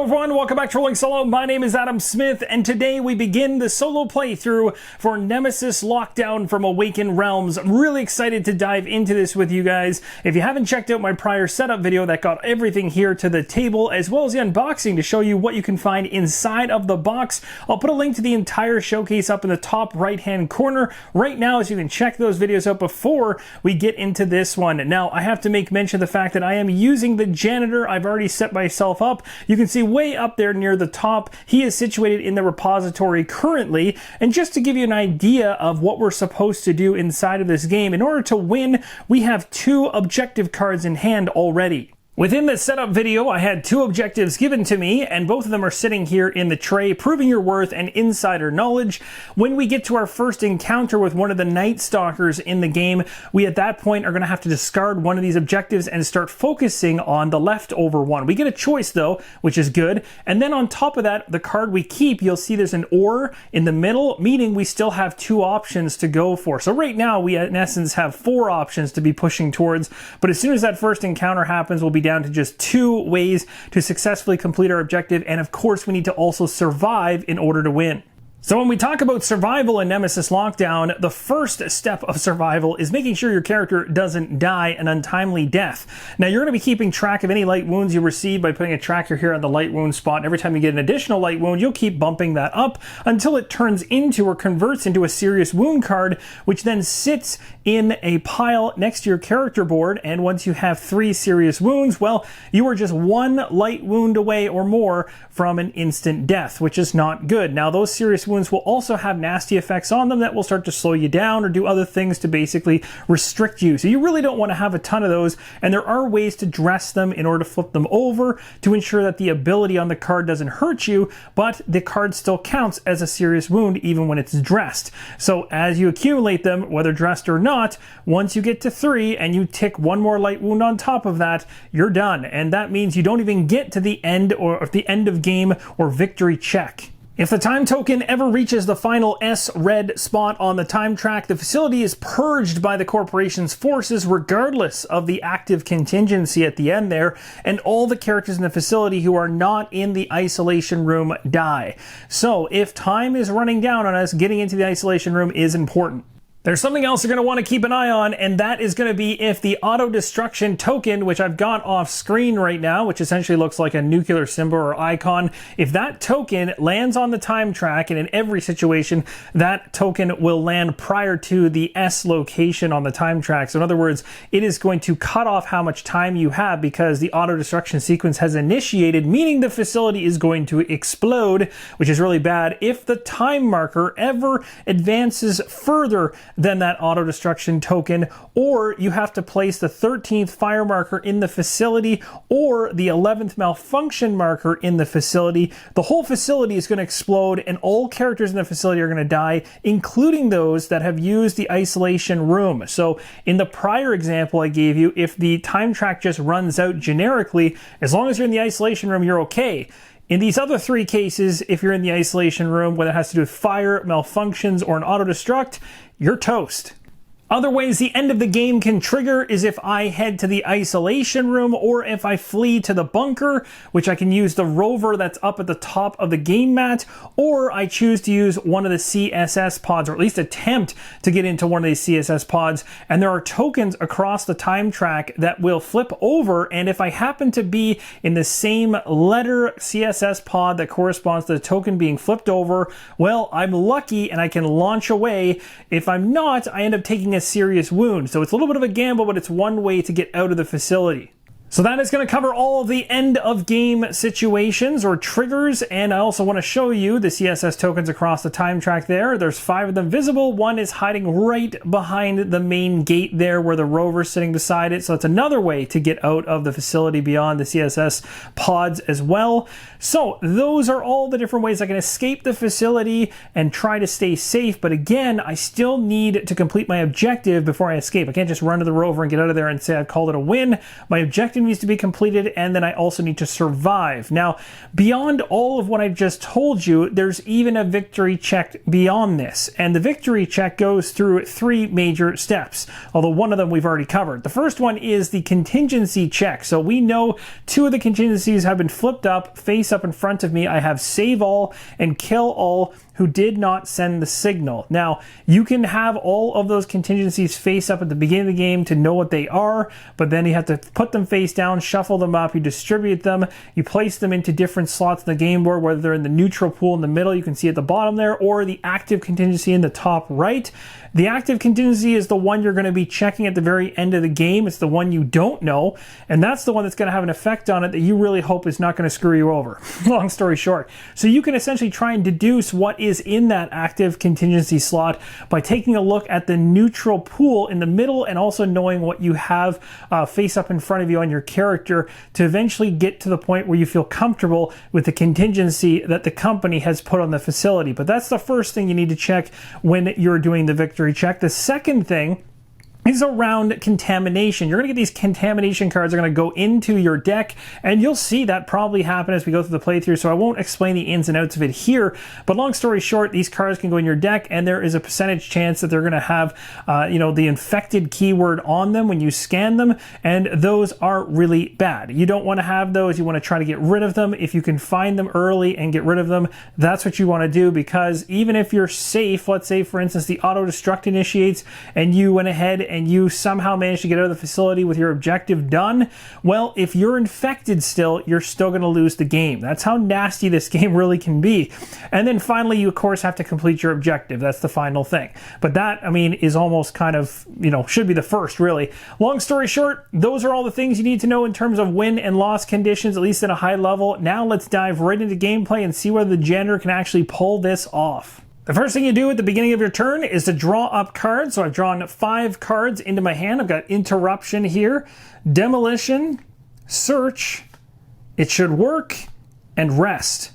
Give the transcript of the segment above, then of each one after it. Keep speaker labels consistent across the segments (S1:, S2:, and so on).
S1: everyone, welcome back to Rolling Solo. My name is Adam Smith, and today we begin the solo playthrough for Nemesis Lockdown from Awaken Realms. I'm really excited to dive into this with you guys. If you haven't checked out my prior setup video that got everything here to the table, as well as the unboxing to show you what you can find inside of the box, I'll put a link to the entire showcase up in the top right-hand corner right now, so you can check those videos out before we get into this one. Now, I have to make mention of the fact that I am using the Janitor. I've already set myself up. You can see way up there near the top, he is situated in the repository currently. And just to give you an idea of what we're supposed to do inside of this game, in order to win, we have 2 objective cards in hand already. Within the setup video, I had 2 objectives given to me, and both of them are sitting here in the tray, proving your worth and insider knowledge. When we get to our first encounter with one of the Night Stalkers in the game, we at that point are going to have to discard one of these objectives and start focusing on the leftover one. We get a choice though, which is good. And then on top of that, the card we keep, you'll see there's an or in the middle, meaning we still have 2 options to go for. So right now, we in essence have 4 options to be pushing towards, but as soon as that first encounter happens, we'll be down to just 2 ways to successfully complete our objective, and of course we need to also survive in order to win. So when we talk about survival in Nemesis Lockdown, the first step of survival is making sure your character doesn't die an untimely death. Now, you're going to be keeping track of any light wounds you receive by putting a tracker here on the light wound spot. Every time you get an additional light wound, you'll keep bumping that up until it turns into or converts into a serious wound card, which then sits in a pile next to your character board. And once you have 3 serious wounds, well, you are just 1 light wound away or more from an instant death, which is not good. Now, those serious wounds will also have nasty effects on them that will start to slow you down or do other things to basically restrict you. So you really don't want to have a ton of those, and there are ways to dress them in order to flip them over to ensure that the ability on the card doesn't hurt you, but the card still counts as a serious wound even when it's dressed. So as you accumulate them, whether dressed or not, once you get to 3 and you tick 1 more light wound on top of that, you're done. And that means you don't even get to the end or the end of game or victory check. If the time token ever reaches the final S red spot on the time track, the facility is purged by the corporation's forces regardless of the active contingency at the end there, and all the characters in the facility who are not in the isolation room die. So if time is running down on us, getting into the isolation room is important. There's something else you're going to want to keep an eye on, and that is going to be if the auto-destruction token, which I've got off screen right now, which essentially looks like a nuclear symbol or icon, if that token lands on the time track, and in every situation, that token will land prior to the S location on the time track. So in other words, it is going to cut off how much time you have because the auto-destruction sequence has initiated, meaning the facility is going to explode, which is really bad if the time marker ever advances further than that auto-destruction token, or you have to place the 13th fire marker in the facility or the 11th malfunction marker in the facility. The whole facility is going to explode, and all characters in the facility are going to die, including those that have used the isolation room. So in the prior example I gave you, if the time track just runs out generically, as long as you're in the isolation room, you're okay. In these other 3 cases, if you're in the isolation room, whether it has to do with fire, malfunctions, or an auto-destruct, you're toast. Other ways the end of the game can trigger is if I head to the isolation room or if I flee to the bunker, which I can use the rover that's up at the top of the game mat, or I choose to use one of the CSS pods, or at least attempt to get into one of these CSS pods. And there are tokens across the time track that will flip over, and if I happen to be in the same letter CSS pod that corresponds to the token being flipped over, well, I'm lucky and I can launch away. If I'm not, I end up taking a serious wound. So it's a little bit of a gamble, but it's one way to get out of the facility. So that is going to cover all of the end of game situations or triggers, and I also want to show you the CSS tokens across the time track there. There's 5 of them visible. 1 is hiding right behind the main gate there where the rover's sitting beside it, so it's another way to get out of the facility beyond the CSS pods as well. So those are all the different ways I can escape the facility and try to stay safe, but again, I still need to complete my objective before I escape. I can't just run to the rover and get out of there and say I've called it a win. My objective objective needs to be completed, and then I also need to survive. Now, beyond all of what I just told you, there's even a victory check beyond this. And the victory check goes through 3 major steps, although one of them we've already covered. The first one is the contingency check. So we know 2 of the contingencies have been flipped up, face up in front of me. I have save all and kill all who did not send the signal. Now, you can have all of those contingencies face up at the beginning of the game to know what they are, but then you have to put them face down, shuffle them up, you distribute them, you place them into different slots in the game board, whether they're in the neutral pool in the middle, you can see at the bottom there, or the active contingency in the top right. The active contingency is the one you're going to be checking at the very end of the game. It's the one you don't know, and that's the one that's going to have an effect on it that you really hope is not going to screw you over. Long story short. So you can essentially try and deduce what is in that active contingency slot by taking a look at the neutral pool in the middle and also knowing what you have face up in front of you on your character to eventually get to the point where you feel comfortable with the contingency that the company has put on the facility. But that's the first thing you need to check when you're doing the victory check. The second thing is around contamination. You're going to get these contamination cards are going to go into your deck, and you'll see that probably happen as we go through the playthrough, so I won't explain the ins and outs of it here, but long story short, these cards can go in your deck, and there is a percentage chance that they're going to have the infected keyword on them when you scan them, and those are really bad. You don't want to have those. You want to try to get rid of them. If you can find them early and get rid of them, that's what you want to do, because even if you're safe, let's say for instance the auto-destruct initiates and you went ahead and you somehow managed to get out of the facility with your objective done, well, if you're infected still, you're still going to lose the game. That's how nasty this game really can be. And then finally, you of course have to complete your objective. That's the final thing. But that, I mean, is almost kind of, should be the first, really. Long story short, those are all the things you need to know in terms of win and loss conditions, at least at a high level. Now let's dive right into gameplay and see whether the janitor can actually pull this off. The first thing you do at the beginning of your turn is to draw up cards. So I've drawn 5 cards into my hand. I've got Interruption here, Demolition, Search, It Should Work, and Rest.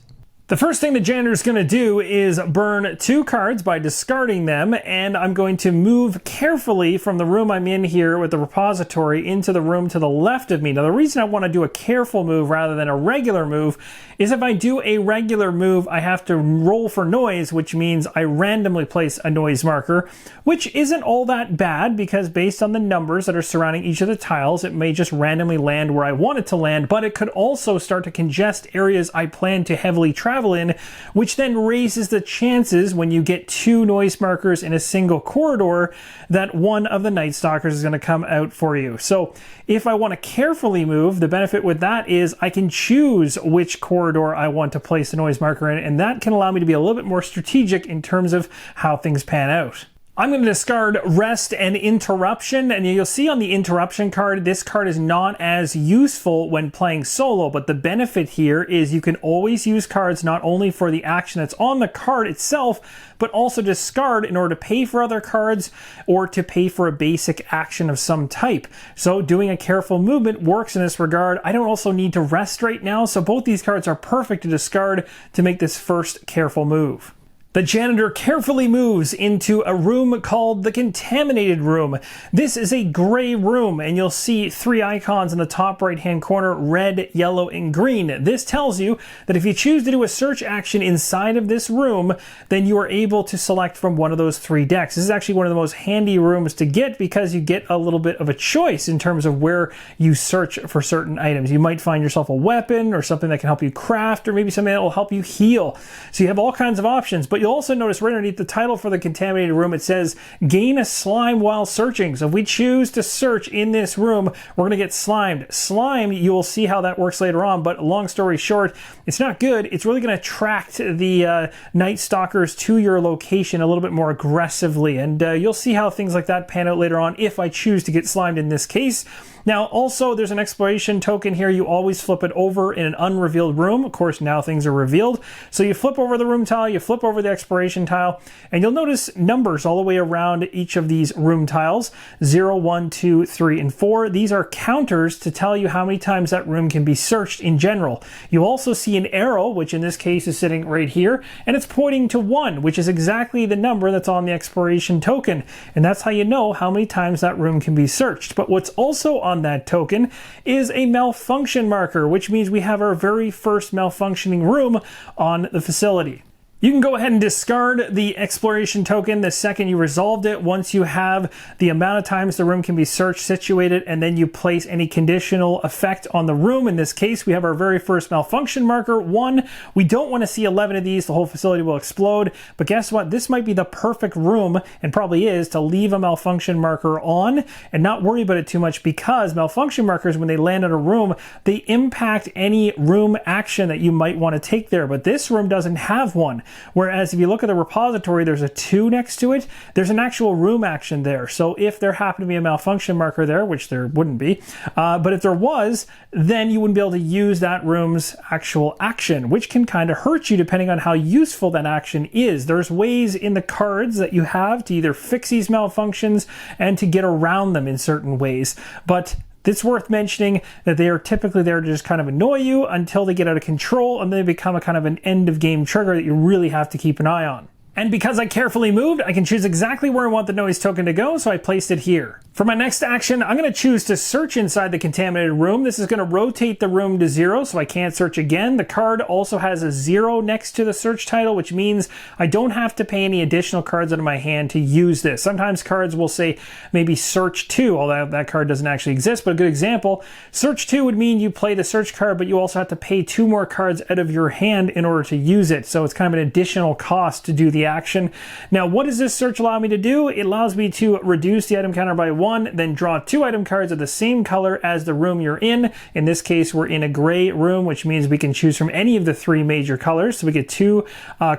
S1: The first thing the janitor is going to do is burn 2 cards by discarding them, and I'm going to move carefully from the room I'm in here with the repository into the room to the left of me. Now, the reason I want to do a careful move rather than a regular move is if I do a regular move, I have to roll for noise, which means I randomly place a noise marker, which isn't all that bad because based on the numbers that are surrounding each of the tiles, it may just randomly land where I want it to land, but it could also start to congest areas I plan to heavily travel in, which then raises the chances when you get 2 noise markers in a single corridor that one of the Night Stalkers is going to come out for you. So if I want to carefully move, the benefit with that is I can choose which corridor I want to place the noise marker in, and that can allow me to be a little bit more strategic in terms of how things pan out. I'm going to discard Rest and Interruption, and you'll see on the Interruption card, this card is not as useful when playing solo, but the benefit here is you can always use cards not only for the action that's on the card itself, but also discard in order to pay for other cards or to pay for a basic action of some type. So doing a careful movement works in this regard. I don't also need to rest right now, so both these cards are perfect to discard to make this first careful move. The janitor carefully moves into a room called the Contaminated Room. This is a gray room, and you'll see 3 icons in the top right-hand corner, red, yellow, and green. This tells you that if you choose to do a search action inside of this room, then you are able to select from one of those 3 decks. This is actually one of the most handy rooms to get because you get a little bit of a choice in terms of where you search for certain items. You might find yourself a weapon or something that can help you craft, or maybe something that will help you heal. So you have all kinds of options, but you'll also notice right underneath the title for the Contaminated Room, it says, gain a slime while searching. So if we choose to search in this room, we're going to get slimed. Slime, you will see how that works later on, but long story short, it's not good. It's really going to attract the Night Stalkers to your location a little bit more aggressively, and you'll see how things like that pan out later on if I choose to get slimed in this case. Now, also, there's an exploration token here. You always flip it over in an unrevealed room. Of course, now things are revealed. So you flip over the room tile, you flip over the exploration tile, and you'll notice numbers all the way around each of these room tiles. 0, 1, 2, 3, and 4. These are counters to tell you how many times that room can be searched in general. You'll also see an arrow, which in this case is sitting right here, and it's pointing to 1, which is exactly the number that's on the exploration token. And that's how you know how many times that room can be searched. But what's also on that token is a malfunction marker, which means we have our very first malfunctioning room on the facility. You can go ahead and discard the exploration token the second you resolved it, once you have the amount of times the room can be searched, situated, and then you place any conditional effect on the room. In this case, we have our very first malfunction marker, 1. We don't want to see 11 of these, the whole facility will explode. But guess what? This might be the perfect room, and probably is, to leave a malfunction marker on and not worry about it too much, because malfunction markers, when they land in a room, they impact any room action that you might want to take there. But this room doesn't have one. Whereas if you look at the repository, there's a 2 next to it. There's an actual room action there. So if there happened to be a malfunction marker there, which there wouldn't be, but if there was, then you wouldn't be able to use that room's actual action, which can kind of hurt you depending on how useful that action is. There's ways in the cards that you have to either fix these malfunctions and to get around them in certain ways. But it's worth mentioning that they are typically there to just kind of annoy you until they get out of control, and they become a kind of an end of game trigger that you really have to keep an eye on. And because I carefully moved, I can choose exactly where I want the noise token to go, so I placed it here. For my next action, I'm going to choose to search inside the contaminated room. This is going to rotate the room to 0, so I can't search again. The card also has a 0 next to the search title, which means I don't have to pay any additional cards out of my hand to use this. Sometimes cards will say maybe search 2, although that card doesn't actually exist, but a good example, search 2 would mean you play the search card, but you also have to pay 2 more cards out of your hand in order to use it. So it's kind of an additional cost to do the action. Now, what does this search allow me to do? It allows me to reduce the item counter by 1, then draw 2 item cards of the same color as the room you're in. In this case, we're in a gray room, which means we can choose from any of the 3 major colors. So we get 2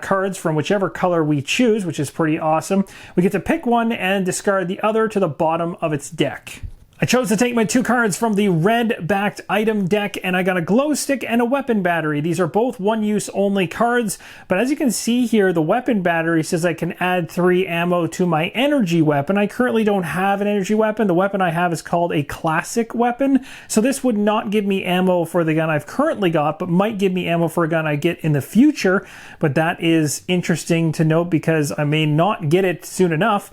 S1: cards from whichever color we choose, which is pretty awesome. We get to pick one and discard the other to the bottom of its deck. I chose to take my 2 cards from the red-backed item deck, and I got a glow stick and a weapon battery. These are both one-use only cards, but as you can see here, the weapon battery says I can add 3 ammo to my energy weapon. I currently don't have an energy weapon. The weapon I have is called a classic weapon, so this would not give me ammo for the gun I've currently got, but might give me ammo for a gun I get in the future. But that is interesting to note because I may not get it soon enough.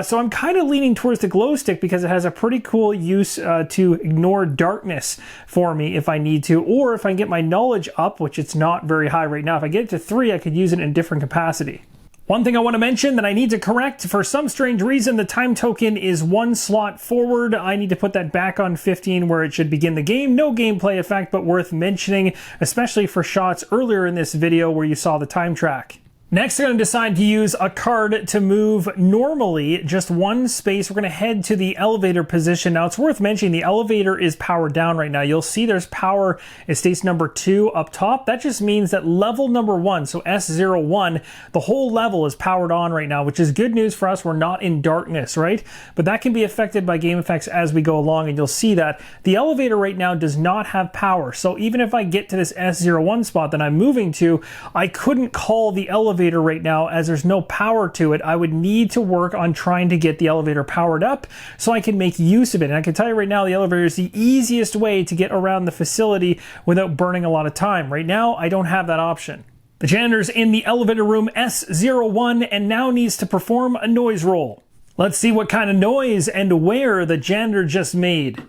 S1: So I'm kind of leaning towards the glow stick because it has a pretty cool use to ignore darkness for me if I need to, or if I can get my knowledge up, which it's not very high right now. If I get it to 3, I could use it in a different capacity. One thing I want to mention that I need to correct, for some strange reason, the time token is 1 slot forward. I need to put that back on 15 where it should begin the game. No gameplay effect, but worth mentioning, especially for shots earlier in this video where you saw the time track. Next, I'm going to decide to use a card to move normally just 1 space. We're going to head to the elevator position. Now, it's worth mentioning the elevator is powered down right now. You'll see there's power, it states number 2 up top. That just means that level number 1, so S01, the whole level is powered on right now, which is good news for us. We're not in darkness, right? But that can be affected by game effects as we go along, and you'll see that the elevator right now does not have power. So even if I get to this S01 spot that I'm moving to, I couldn't call the elevator right now as there's no power to it. I would need to work on trying to get the elevator powered up so I can make use of it. And I can tell you right now, the elevator is the easiest way to get around the facility without burning a lot of time. Right now, I don't have that option. The janitor's in the elevator room S01 and now needs to perform a noise roll. Let's see what kind of noise and where the janitor just made.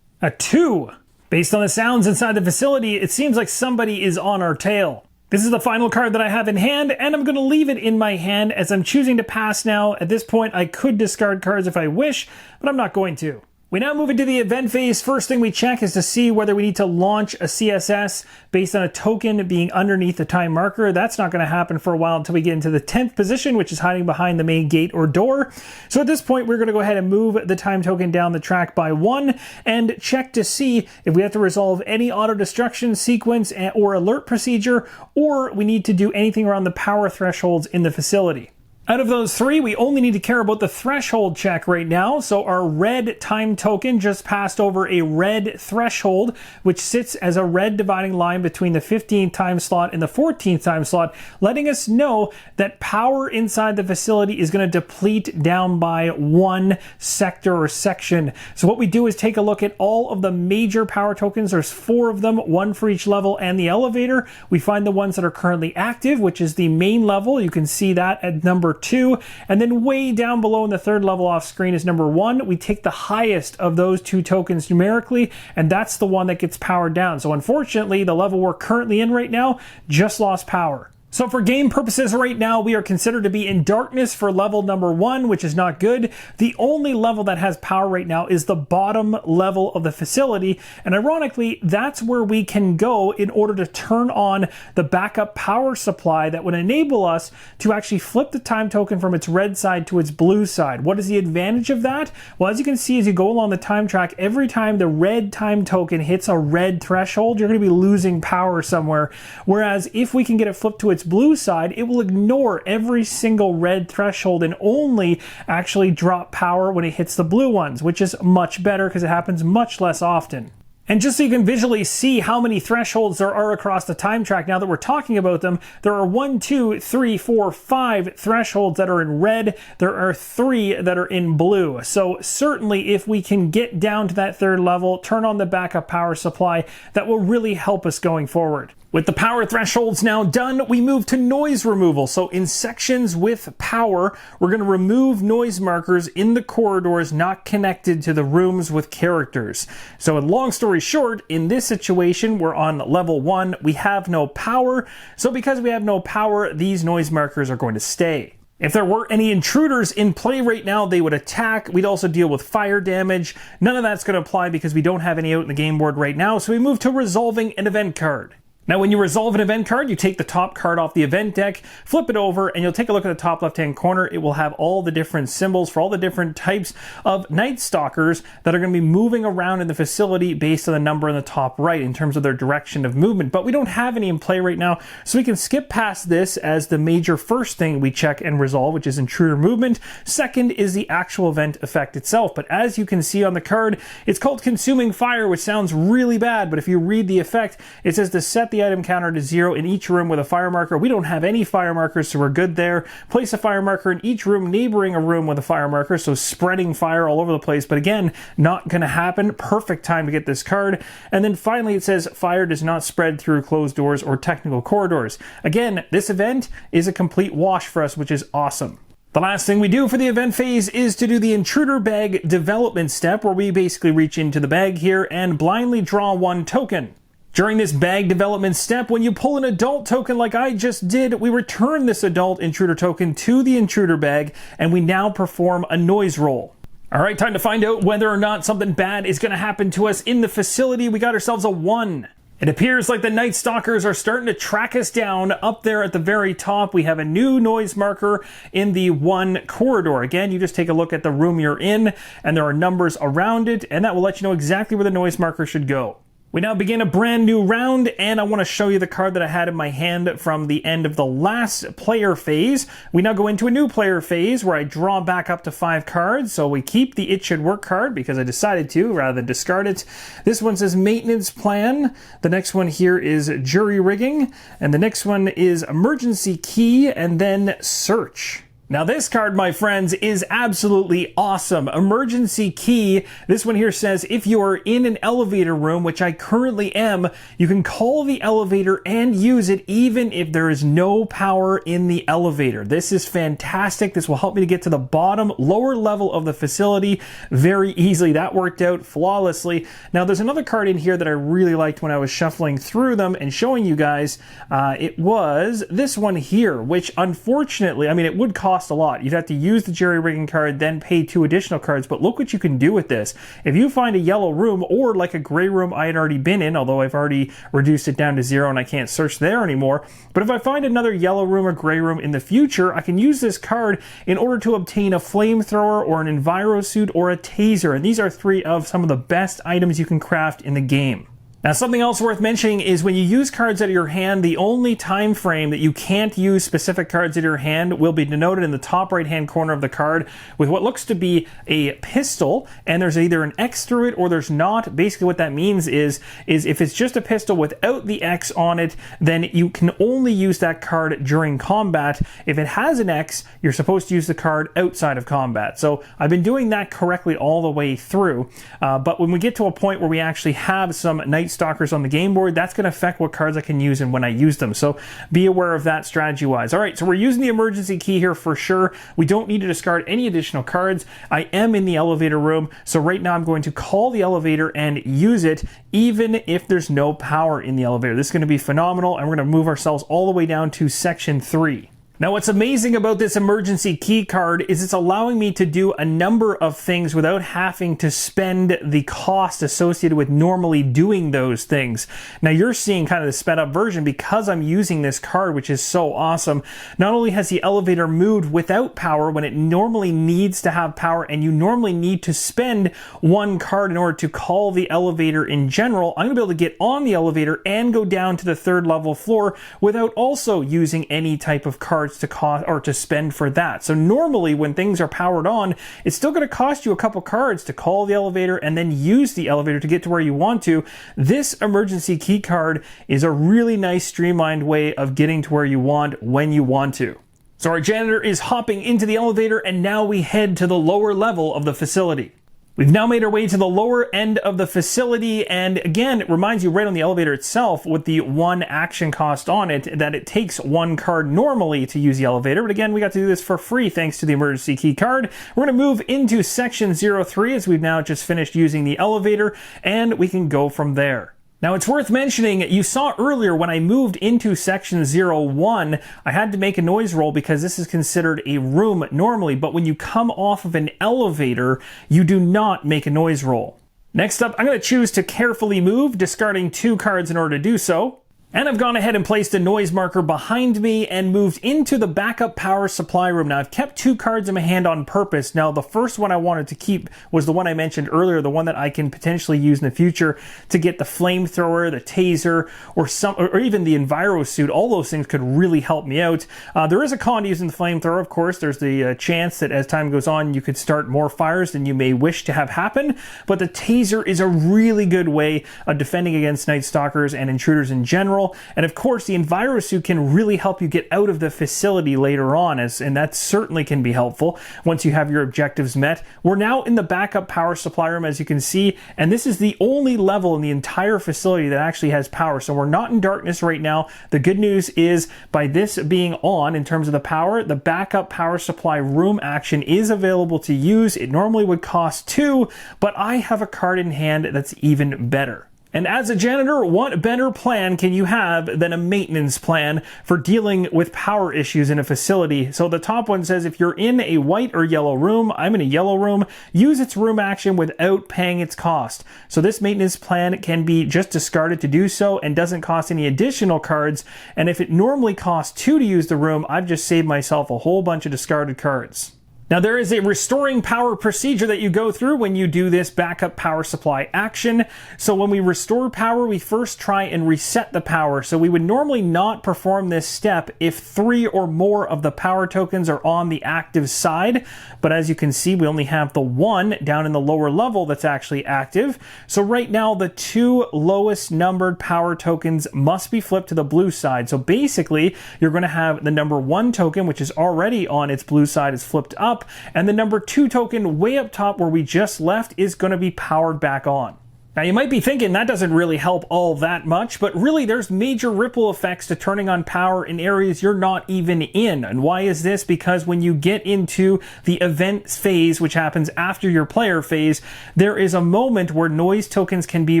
S1: A 2. Based on the sounds inside the facility, it seems like somebody is on our tail. This is the final card that I have in hand, and I'm going to leave it in my hand as I'm choosing to pass now. At this point, I could discard cards if I wish, but I'm not going to. We now move into the event phase. First thing we check is to see whether we need to launch a CSS based on a token being underneath the time marker. That's not going to happen for a while until we get into the 10th position, which is hiding behind the main gate or door. So at this point, we're going to go ahead and move the time token down the track by 1 and check to see if we have to resolve any auto-destruction sequence or alert procedure, or we need to do anything around the power thresholds in the facility. Out of those 3, we only need to care about the threshold check right now. So our red time token just passed over a red threshold, which sits as a red dividing line between the 15th time slot and the 14th time slot, letting us know that power inside the facility is going to deplete down by 1 sector or section. So what we do is take a look at all of the major power tokens. There's 4 of them, 1 for each level and the elevator. We find the ones that are currently active, which is the main level. You can see that at number number 2, and then way down below in the third level off screen is number 1. We take the highest of those 2 tokens numerically, and that's the one that gets powered down. So unfortunately, the level we're currently in right now just lost power. So for game purposes right now, we are considered to be in darkness for level number 1, which is not good. The only level that has power right now is the bottom level of the facility. And ironically, that's where we can go in order to turn on the backup power supply that would enable us to actually flip the time token from its red side to its blue side. What is the advantage of that? Well, as you can see, as you go along the time track, every time the red time token hits a red threshold, you're going to be losing power somewhere. Whereas if we can get it flipped to its blue side, it will ignore every single red threshold and only actually drop power when it hits the blue ones, which is much better because it happens much less often. And just so you can visually see how many thresholds there are across the time track now that we're talking about them, there are 1, 2, 3, 4, 5 thresholds that are in red. There are 3 that are in blue. So certainly if we can get down to that third level, turn on the backup power supply, that will really help us going forward. With the power thresholds now done, we move to noise removal. So in sections with power, we're going to remove noise markers in the corridors not connected to the rooms with characters. So in long story short, in this situation, we're on level 1. We have no power. So because we have no power, these noise markers are going to stay. If there were any intruders in play right now, they would attack. We'd also deal with fire damage. None of that's going to apply because we don't have any out in the game board right now. So we move to resolving an event card. Now, when you resolve an event card, you take the top card off the event deck, flip it over, and you'll take a look at the top left-hand corner. It will have all the different symbols for all the different types of Night Stalkers that are going to be moving around in the facility based on the number in the top right in terms of their direction of movement. But we don't have any in play right now, so we can skip past this as the major first thing we check and resolve, which is intruder movement. Second is the actual event effect itself. But as you can see on the card, it's called Consuming Fire, which sounds really bad, but if you read the effect, it says to set the item counter to 0 in each room with a fire marker. We don't have any fire markers, so we're good there. Place a fire marker in each room neighboring a room with a fire marker, so spreading fire all over the place, but again, not going to happen. Perfect time to get this card. And then finally it says fire does not spread through closed doors or technical corridors. Again, this event is a complete wash for us, which is awesome. The last thing we do for the event phase is to do the intruder bag development step, where we basically reach into the bag here and blindly draw 1 token. During this bag development step, when you pull an adult token like I just did, we return this adult intruder token to the intruder bag, and we now perform a noise roll. All right, time to find out whether or not something bad is going to happen to us in the facility. We got ourselves a 1. It appears like the Night Stalkers are starting to track us down. Up there at the very top, we have a new noise marker in the 1 corridor. Again, you just take a look at the room you're in, and there are numbers around it, and that will let you know exactly where the noise marker should go. We now begin a brand new round, and I want to show you the card that I had in my hand from the end of the last player phase. We now go into a new player phase where I draw back up to 5 cards. So we keep the It Should Work card because I decided to rather than discard it. This one says Maintenance Plan. The next one here is Jury Rigging. And the next one is Emergency Key, and then Search. Now this card, my friends, is absolutely awesome. Emergency Key. This one here says if you are in an elevator room, which I currently am, you can call the elevator and use it even if there is no power in the elevator. This is fantastic. This will help me to get to the bottom, lower level of the facility very easily. That worked out flawlessly. Now there's another card in here that I really liked when I was shuffling through them and showing you guys. It was this one here, which unfortunately, I mean, it would cost a lot. You'd have to use the jury rigging card, then pay 2 additional cards, but look what you can do with this. If you find a yellow room or like a gray room I had already been in, although I've already reduced it down to 0 and I can't search there anymore, but if I find another yellow room or gray room in the future, I can use this card in order to obtain a flamethrower or an enviro suit or a taser, and these are 3 of some of the best items you can craft in the game. Now, something else worth mentioning is when you use cards out of your hand, the only time frame that you can't use specific cards out of your hand will be denoted in the top right-hand corner of the card with what looks to be a pistol, and there's either an X through it or there's not. Basically what that means is if it's just a pistol without the X on it, then you can only use that card during combat. If it has an X, you're supposed to use the card outside of combat. So I've been doing that correctly all the way through, but when we get to a point where we actually have some Night Stalkers on the game board, that's going to affect what cards I can use and when I use them. So be aware of that strategy-wise. All right, so we're using the emergency key here for sure. We don't need to discard any additional cards. I am in the elevator room, so right now I'm going to call the elevator and use it even if there's no power in the elevator. This is going to be phenomenal, and we're going to move ourselves all the way down to section 3. Now, what's amazing about this emergency key card is it's allowing me to do a number of things without having to spend the cost associated with normally doing those things. Now, you're seeing kind of the sped up version because I'm using this card, which is so awesome. Not only has the elevator moved without power when it normally needs to have power, and you normally need to spend one card in order to call the elevator in general, I'm going to be able to get on the elevator and go down to the 3rd level floor without also using any type of cards to cost or to spend for that. So normally when things are powered on, it's still going to cost you a couple cards to call the elevator and then use the elevator to get to where you want to. This emergency key card is a really nice streamlined way of getting to where you want when you want to. So our janitor is hopping into the elevator, and now we head to the lower level of the facility. We've now made our way to the lower end of the facility, and again, it reminds you right on the elevator itself with the 1 action cost on it that it takes 1 card normally to use the elevator, but again, we got to do this for free thanks to the emergency key card. We're going to move into section 03 as we've now just finished using the elevator, and we can go from there. Now, it's worth mentioning, you saw earlier when I moved into section 01, I had to make a noise roll because this is considered a room normally, but when you come off of an elevator, you do not make a noise roll. Next up, I'm going to choose to carefully move, discarding 2 cards in order to do so. And I've gone ahead and placed a noise marker behind me and moved into the backup power supply room. Now, I've kept 2 cards in my hand on purpose. Now, the first one I wanted to keep was the one I mentioned earlier, the one that I can potentially use in the future to get the flamethrower, the taser, or even the Enviro suit. All those things could really help me out. There is a con to using the flamethrower, of course. There's the chance that as time goes on, you could start more fires than you may wish to have happen. But the taser is a really good way of defending against Night Stalkers and intruders in general. And of course, the Enviro suit can really help you get out of the facility later on, and that certainly can be helpful once you have your objectives met. We're now in the backup power supply room, as you can see, and this is the only level in the entire facility that actually has power. So we're not in darkness right now. The good news is, by this being on in terms of the power, the backup power supply room action is available to use. It normally would cost 2, but I have a card in hand that's even better. And as a janitor, what better plan can you have than a maintenance plan for dealing with power issues in a facility? So the top one says if you're in a white or yellow room, I'm in a yellow room, use its room action without paying its cost. So this maintenance plan can be just discarded to do so and doesn't cost any additional cards. And if it normally costs 2 to use the room, I've just saved myself a whole bunch of discarded cards. Now, there is a restoring power procedure that you go through when you do this backup power supply action. So when we restore power, we first try and reset the power. So we would normally not perform this step if 3 or more of the power tokens are on the active side. But as you can see, we only have the 1 down in the lower level that's actually active. So right now, the 2 lowest numbered power tokens must be flipped to the blue side. So basically, you're going to have the number 1 token, which is already on its blue side, is flipped up. And the number 2 token way up top where we just left is going to be powered back on. Now, you might be thinking that doesn't really help all that much, but really there's major ripple effects to turning on power in areas you're not even in. And why is this? Because when you get into the event phase, which happens after your player phase, there is a moment where noise tokens can be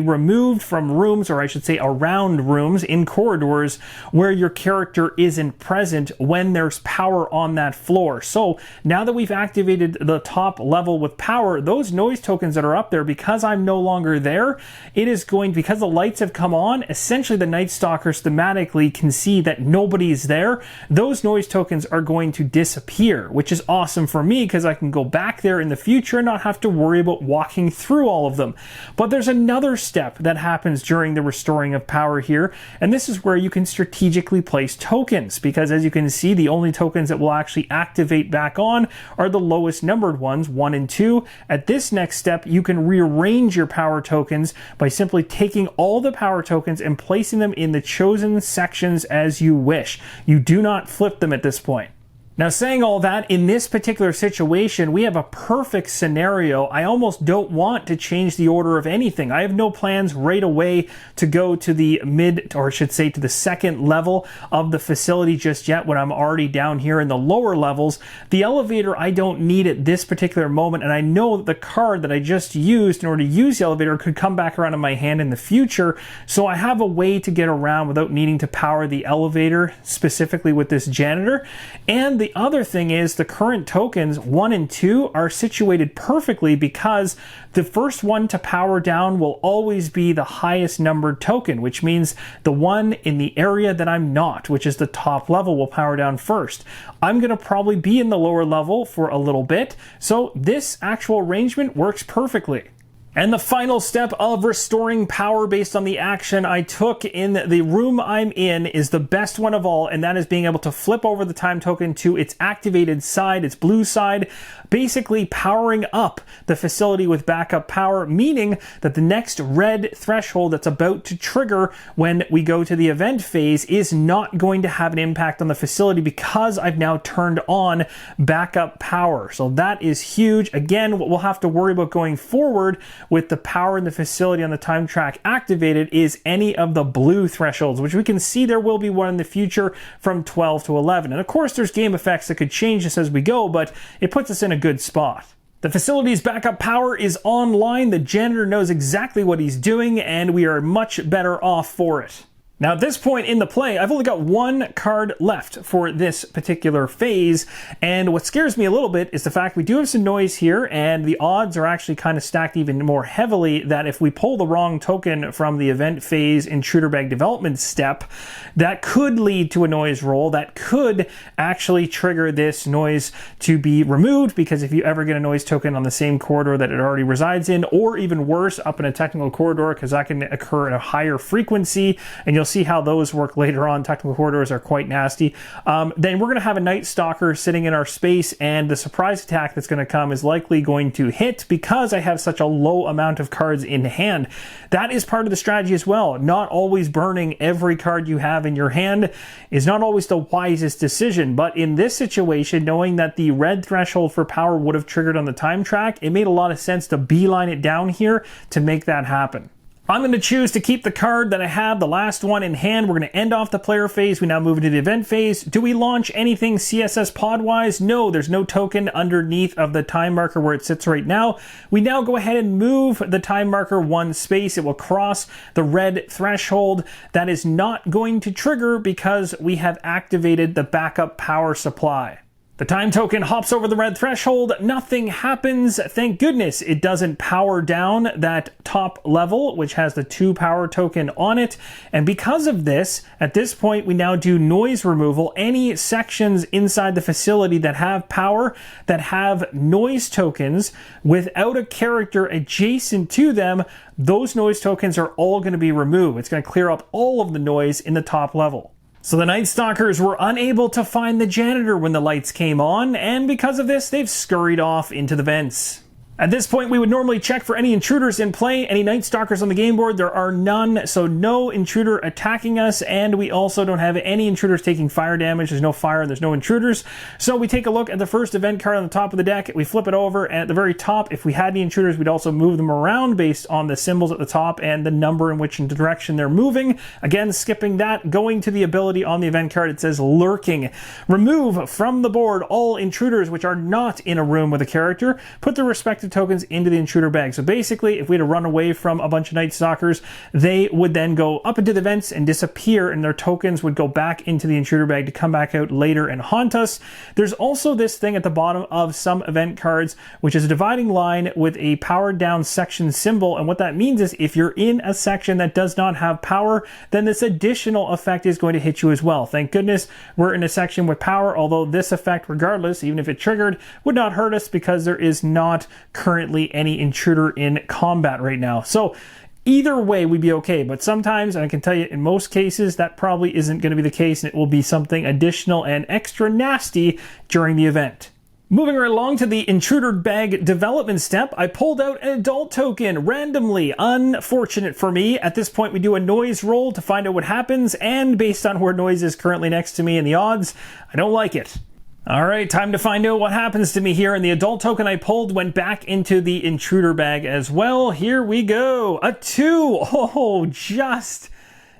S1: removed from rooms, or I should say around rooms in corridors where your character isn't present when there's power on that floor. So now that we've activated the top level with power, those noise tokens that are up there, because I'm no longer there, it is going, because the lights have come on, essentially the Night Stalkers thematically can see that nobody's there. Those noise tokens are going to disappear, which is awesome for me because I can go back there in the future and not have to worry about walking through all of them. But there's another step that happens during the restoring of power here, and this is where you can strategically place tokens, because as you can see, the only tokens that will actually activate back on are the lowest numbered ones, 1 and 2. At this next step, you can rearrange your power tokens by simply taking all the power tokens and placing them in the chosen sections as you wish. You do not flip them at this point. Now, saying all that, in this particular situation, we have a perfect scenario. I almost don't want to change the order of anything. I have no plans right away to go to the mid, or I should say to the second level of the facility just yet when I'm already down here in the lower levels. The elevator I don't need at this particular moment, and I know that the card that I just used in order to use the elevator could come back around in my hand in the future, so I have a way to get around without needing to power the elevator, specifically with this janitor. And the other thing is the current tokens 1 and 2 are situated perfectly because the first one to power down will always be the highest numbered token, which means the one in the area that I'm not, which is the top level, will power down first. I'm going to probably be in the lower level for a little bit, so this actual arrangement works perfectly. And the final step of restoring power based on the action I took in the room I'm in is the best one of all, and that is being able to flip over the time token to its activated side, its blue side, basically powering up the facility with backup power, meaning that the next red threshold that's about to trigger when we go to the event phase is not going to have an impact on the facility because I've now turned on backup power. So that is huge. Again, what we'll have to worry about going forward with the power in the facility on the time track activated is any of the blue thresholds, which we can see there will be one in the future from 12 to 11. And of course, there's game effects that could change this as we go, but it puts us in a good spot. The facility's backup power is online, the janitor knows exactly what he's doing, and we are much better off for it. Now, at this point in the play, I've only got one card left for this particular phase, and what scares me a little bit is the fact we do have some noise here, and the odds are actually kind of stacked even more heavily that if we pull the wrong token from the event phase intruder bag development step, that could lead to a noise roll that could actually trigger this noise to be removed, because if you ever get a noise token on the same corridor that it already resides in, or even worse, up in a technical corridor, because that can occur at a higher frequency, and you'll see how those work later on. Technical corridors are quite nasty. Then we're going to have a Night Stalker sitting in our space, and the surprise attack that's going to come is likely going to hit because I have such a low amount of cards in hand. That is part of the strategy as well. Not always burning every card you have in your hand is not always the wisest decision, but in this situation, knowing that the red threshold for power would have triggered on the time track, it made a lot of sense to beeline it down here to make that happen. I'm going to choose to keep the card that I have, the last one in hand. We're going to end off the player phase. We now move into the event phase. Do we launch anything CSS pod-wise? No, there's no token underneath of the time marker where it sits right now. We now go ahead and move the time marker one space. It will cross the red threshold. That is not going to trigger because we have activated the backup power supply. The time token hops over the red threshold, nothing happens. Thank goodness it doesn't power down that top level, which has the 2 power token on it. And because of this, at this point, we now do noise removal. Any sections inside the facility that have power, that have noise tokens without a character adjacent to them, those noise tokens are all going to be removed. It's going to clear up all of the noise in the top level. So the Night Stalkers were unable to find the janitor when the lights came on, and because of this, they've scurried off into the vents. At this point, we would normally check for any intruders in play, any Night Stalkers on the game board. There are none, so no intruder attacking us, and we also don't have any intruders taking fire damage. There's no fire, there's no intruders. So we take a look at the first event card on the top of the deck, we flip it over, and at the very top, if we had any intruders, we'd also move them around based on the symbols at the top and the number in which direction they're moving. Again, skipping that, going to the ability on the event card, it says Lurking. Remove from the board all intruders which are not in a room with a character. Put their respective tokens into the intruder bag. So basically, if we had to run away from a bunch of Night Stalkers, they would then go up into the vents and disappear, and their tokens would go back into the intruder bag to come back out later and haunt us. There's also this thing at the bottom of some event cards, which is a dividing line with a powered down section symbol, and what that means is if you're in a section that does not have power, then this additional effect is going to hit you as well. Thank goodness we're in a section with power, although this effect, regardless, even if it triggered, would not hurt us because there is not currently any intruder in combat right now. So either way, we'd be okay. But sometimes, and I can tell you in most cases, that probably isn't going to be the case, and it will be something additional and extra nasty during the event. Moving right along to the intruder bag development step, I pulled out an adult token randomly. Unfortunate for me. At this point, we do a noise roll to find out what happens, and based on where noise is currently next to me and the odds, I don't like it. All right, time to find out what happens to me here. And the adult token I pulled went back into the intruder bag as well. Here we go. A 2. Oh, just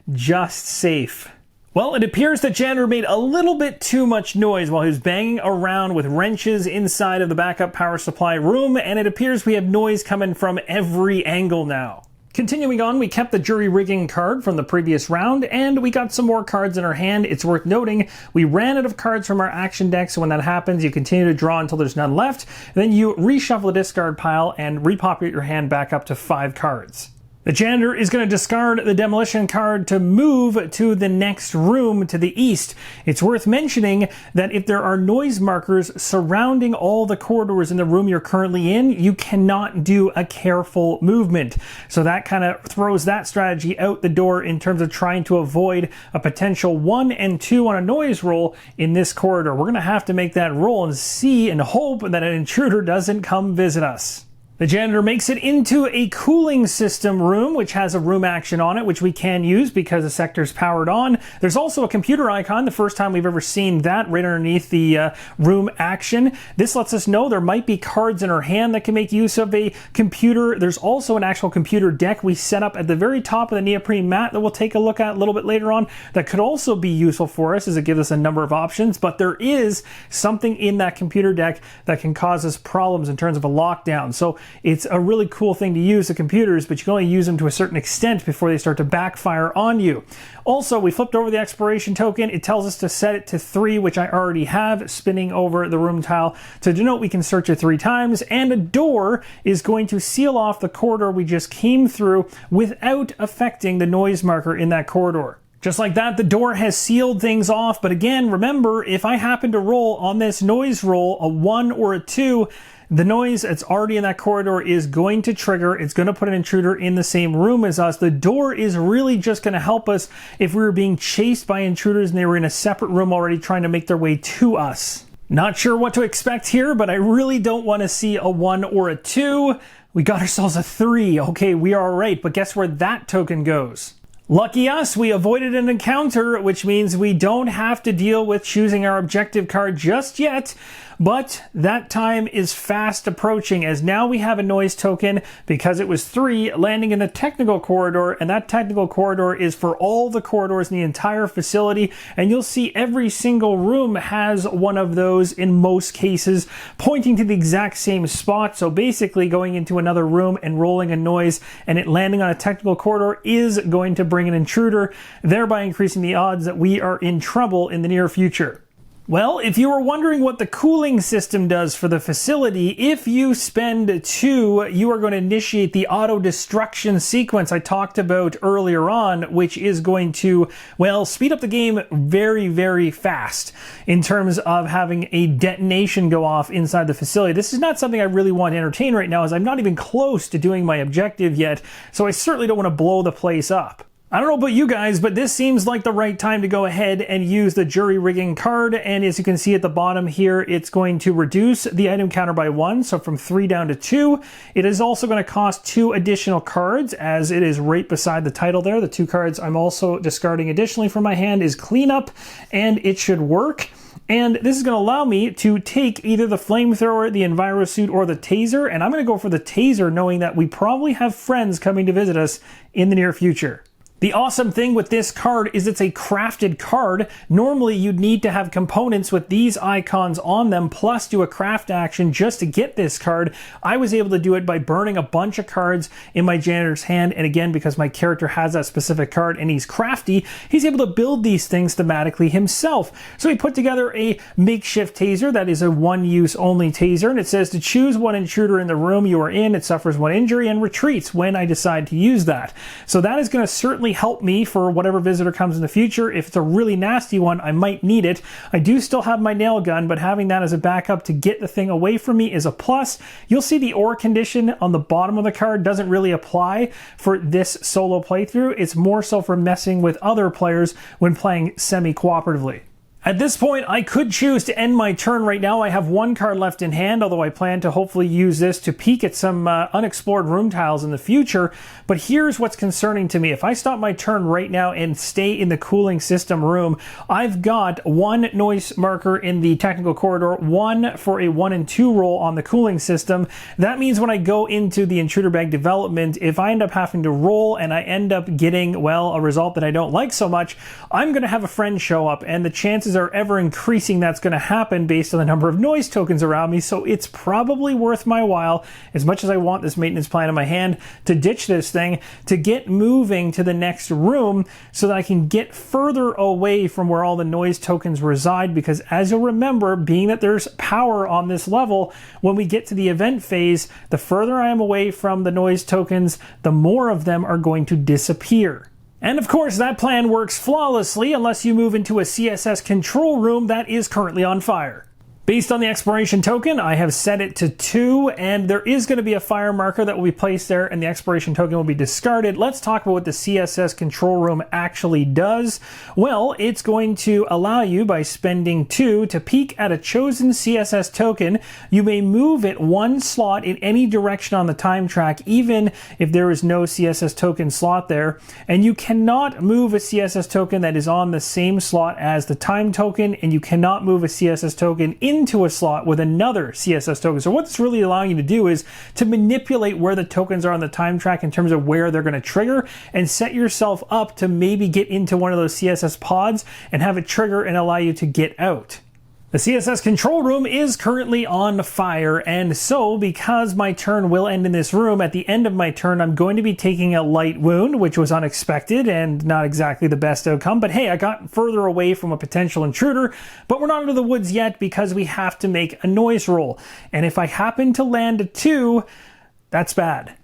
S1: safe. Well, it appears that Janitor made a little bit too much noise while he was banging around with wrenches inside of the backup power supply room, and it appears we have noise coming from every angle now. Continuing on, we kept the jury rigging card from the previous round, and we got some more cards in our hand. It's worth noting, we ran out of cards from our action deck, so when that happens, you continue to draw until there's none left. Then you reshuffle the discard pile and repopulate your hand back up to 5 cards. The Janitor is going to discard the demolition card to move to the next room to the east. It's worth mentioning that if there are noise markers surrounding all the corridors in the room you're currently in, you cannot do a careful movement. So that kind of throws that strategy out the door in terms of trying to avoid a potential 1 and 2 on a noise roll in this corridor. We're going to have to make that roll and see and hope that an intruder doesn't come visit us. The Janitor makes it into a cooling system room, which has a room action on it, which we can use because the sector's powered on. There's also a computer icon, the first time we've ever seen that, right underneath the room action. This lets us know there might be cards in our hand that can make use of a computer. There's also an actual computer deck we set up at the very top of the neoprene mat that we'll take a look at a little bit later on that could also be useful for us as it gives us a number of options. But there is something in that computer deck that can cause us problems in terms of a lockdown. So it's a really cool thing to use, the computers, but you can only use them to a certain extent before they start to backfire on you. Also, we flipped over the exploration token. It tells us to set it to 3, which I already have, spinning over the room tile to denote we can search it 3 times, and a door is going to seal off the corridor we just came through without affecting the noise marker in that corridor. Just like that, the door has sealed things off, but again, remember, if I happen to roll on this noise roll a 1 or a 2, the noise that's already in that corridor is going to trigger. It's going to put an intruder in the same room as us. The door is really just going to help us if we were being chased by intruders and they were in a separate room already trying to make their way to us. Not sure what to expect here, but I really don't want to see a 1 or a 2. We got ourselves a 3. Okay, we are all right, but guess where that token goes? Lucky us, we avoided an encounter, which means we don't have to deal with choosing our objective card just yet. But that time is fast approaching, as now we have a noise token because it was 3 landing in a technical corridor, and that technical corridor is for all the corridors in the entire facility, and you'll see every single room has one of those in most cases, pointing to the exact same spot. So basically going into another room and rolling a noise and it landing on a technical corridor is going to bring an intruder, thereby increasing the odds that we are in trouble in the near future. Well, if you were wondering what the cooling system does for the facility, if you spend 2, you are going to initiate the auto-destruction sequence I talked about earlier on, which is going to, well, speed up the game very, very fast in terms of having a detonation go off inside the facility. This is not something I really want to entertain right now, as I'm not even close to doing my objective yet, so I certainly don't want to blow the place up. I don't know about you guys, but this seems like the right time to go ahead and use the jury rigging card. And as you can see at the bottom here, it's going to reduce the item counter by 1, so from 3 down to 2. It is also going to cost 2 additional cards, as it is right beside the title there. The 2 cards I'm also discarding additionally from my hand is Cleanup, and it should work. And this is going to allow me to take either the flamethrower, the EnviroSuit, or the taser. And I'm going to go for the taser, knowing that we probably have friends coming to visit us in the near future. The awesome thing with this card is it's a crafted card. Normally you'd need to have components with these icons on them plus do a craft action just to get this card. I was able to do it by burning a bunch of cards in my Janitor's hand, and again, because my character has that specific card and he's crafty, he's able to build these things thematically himself. So he put together a makeshift taser that is a 1-use only taser, and it says to choose 1 intruder in the room you are in, it suffers 1 injury and retreats when I decide to use that. So that is going to certainly help me for whatever visitor comes in the future. If it's a really nasty one, I might need it. I do still have my nail gun, but having that as a backup to get the thing away from me is a plus. You'll see the or condition on the bottom of the card doesn't really apply for this solo playthrough. It's more so for messing with other players when playing semi-cooperatively. At this point, I could choose to end my turn right now. I have one card left in hand, although I plan to hopefully use this to peek at some unexplored room tiles in the future. But here's what's concerning to me. If I stop my turn right now and stay in the cooling system room, I've got one noise marker in the technical corridor, one for a 1 and 2 roll on the cooling system. That means when I go into the intruder bag development, if I end up having to roll and I end up getting, well, a result that I don't like so much, I'm going to have a friend show up, and the chances are ever increasing that's going to happen based on the number of noise tokens around me. So it's probably worth my while, as much as I want this maintenance plan in my hand, to ditch this thing, to get moving to the next room so that I can get further away from where all the noise tokens reside. Because as you'll remember, being that there's power on this level, when we get to the event phase, the further I am away from the noise tokens, the more of them are going to disappear. And of course, that plan works flawlessly unless you move into a CSS control room that is currently on fire. Based on the exploration token, I have set it to 2, and there is going to be a fire marker that will be placed there, and the exploration token will be discarded. Let's talk about what the CSS control room actually does. Well, it's going to allow you, by spending 2, to peek at a chosen CSS token. You may move it 1 slot in any direction on the time track, even if there is no CSS token slot there. And you cannot move a CSS token that is on the same slot as the time token, and you cannot move a CSS token into a slot with another CSS token. So what it's really allowing you to do is to manipulate where the tokens are on the time track in terms of where they're going to trigger, and set yourself up to maybe get into one of those CSS pods and have it trigger and allow you to get out. The CSS control room is currently on fire, and so because my turn will end in this room, at the end of my turn I'm going to be taking a light wound, which was unexpected and not exactly the best outcome, but hey, I got further away from a potential intruder. But we're not into the woods yet because we have to make a noise roll, and if I happen to land a 2, that's bad.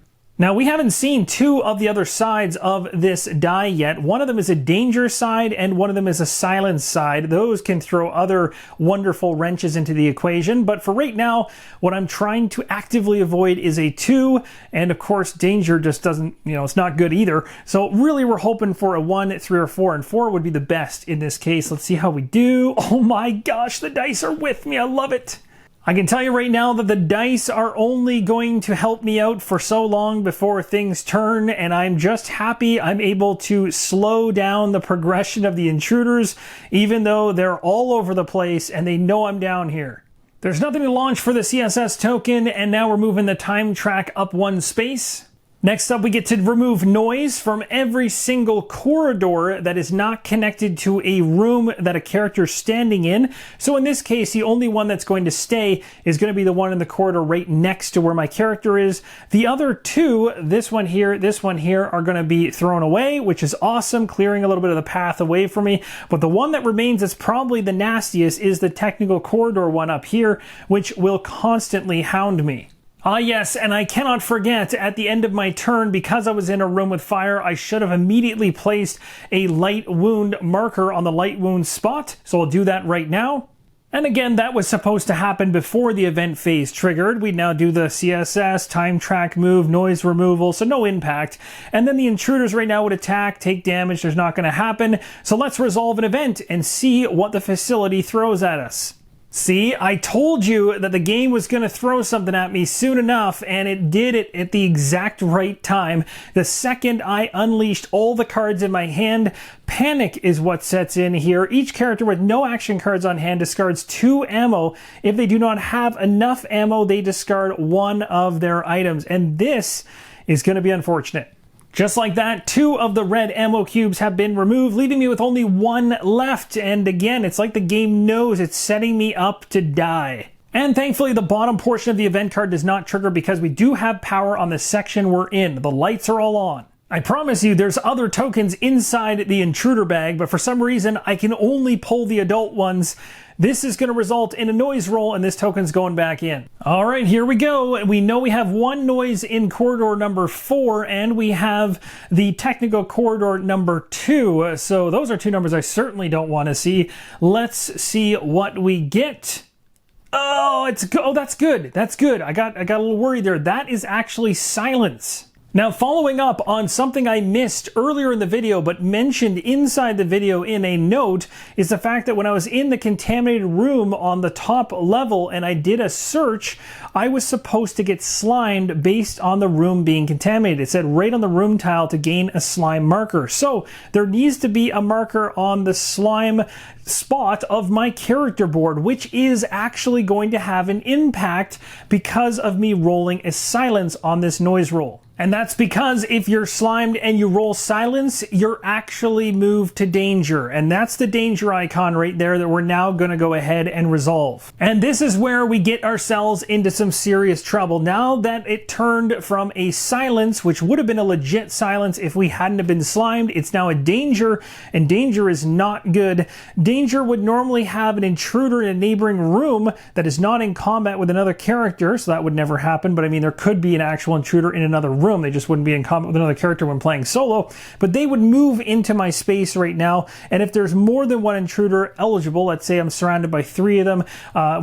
S1: Now, we haven't seen 2 of the other sides of this die yet. One of them is a danger side and one of them is a silence side. Those can throw other wonderful wrenches into the equation. But for right now, what I'm trying to actively avoid is a 2. And of course, danger just doesn't, it's not good either. So really, we're hoping for a 1, 3, or 4. And 4 would be the best in this case. Let's see how we do. Oh my gosh, the dice are with me. I love it. I can tell you right now that the dice are only going to help me out for so long before things turn, and I'm just happy I'm able to slow down the progression of the intruders, even though they're all over the place and they know I'm down here. There's nothing to launch for the CSS token, and now we're moving the time track up 1 space. Next up, we get to remove noise from every single corridor that is not connected to a room that a character is standing in. So in this case, the only one that's going to stay is going to be the one in the corridor right next to where my character is. The other 2, this one here, are going to be thrown away, which is awesome, clearing a little bit of the path away from me. But the one that remains that's probably the nastiest is the technical corridor one up here, which will constantly hound me. Ah yes, and I cannot forget, at the end of my turn, because I was in a room with fire, I should have immediately placed a light wound marker on the light wound spot, so I'll do that right now. And again, that was supposed to happen before the event phase triggered. We'd now do the CSS, time track move, noise removal, so no impact. And then the intruders right now would attack, take damage, there's not going to happen. So let's resolve an event and see what the facility throws at us. See, I told you that the game was going to throw something at me soon enough, and it did it at the exact right time. The second I unleashed all the cards in my hand, panic is what sets in here. Each character with no action cards on hand discards 2 ammo. If they do not have enough ammo, they discard 1 of their items, and this is going to be unfortunate. Just like that, 2 of the red ammo cubes have been removed, leaving me with only 1 left. And again, it's like the game knows it's setting me up to die. And thankfully, the bottom portion of the event card does not trigger because we do have power on the section we're in. The lights are all on. I promise you there's other tokens inside the intruder bag, but for some reason I can only pull the adult ones. This is going to result in a noise roll, and this token's going back in. All right, here we go. We know we have 1 noise in corridor number 4, and we have the technical corridor number 2. So those are 2 numbers I certainly don't want to see. Let's see what we get. Oh, that's good. That's good. I got a little worried there. That is actually silence. Now, following up on something I missed earlier in the video but mentioned inside the video in a note is the fact that when I was in the contaminated room on the top level and I did a search, I was supposed to get slimed based on the room being contaminated. It said right on the room tile to gain a slime marker. So there needs to be a marker on the slime spot of my character board, which is actually going to have an impact because of me rolling a silence on this noise roll. And that's because if you're slimed and you roll silence, you're actually moved to danger. And that's the danger icon right there that we're now going to go ahead and resolve. And this is where we get ourselves into some serious trouble. Now that it turned from a silence, which would have been a legit silence if we hadn't have been slimed, it's now a danger, and danger is not good. Danger would normally have an intruder in a neighboring room that is not in combat with another character, so that would never happen. But I mean, there could be an actual intruder in another room. They just wouldn't be in combat with another character when playing solo, but they would move into my space right now. And if there's more than one intruder eligible, let's say I'm surrounded by 3 of them,